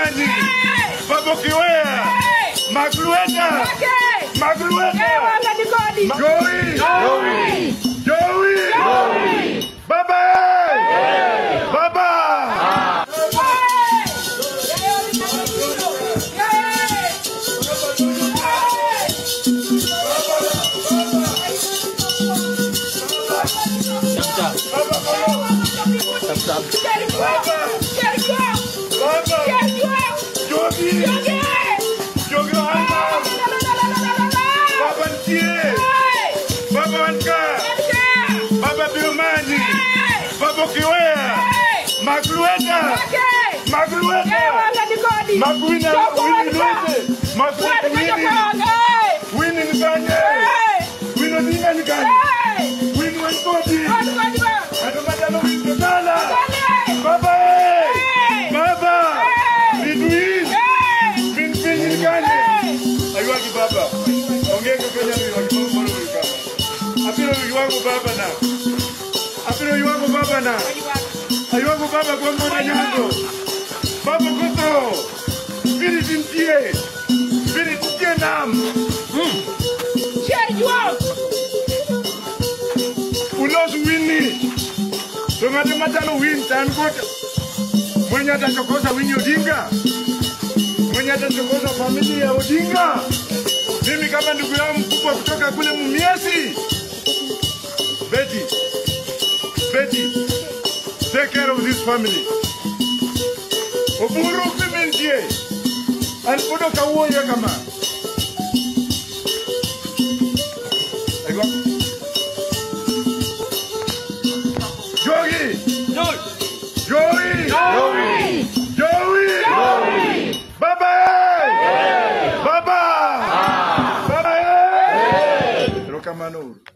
Babo Kiwea, Maglueta, Joey, Baba, Baba kwa mbona nyango Baba koto Spirit intie nam Ulos winni Tungate matano win tankota Mwenye atachokoza winni Odinga Mwenye atachokoza familia ya Odinga Mimi kama ndugu yangu mkubwa kutoka kule Mumiasi Betty take care of this family. Oburu pimentie. Alpodo kawo ya kama. Aiwa. Joey. Baba. Baba. Rokamano.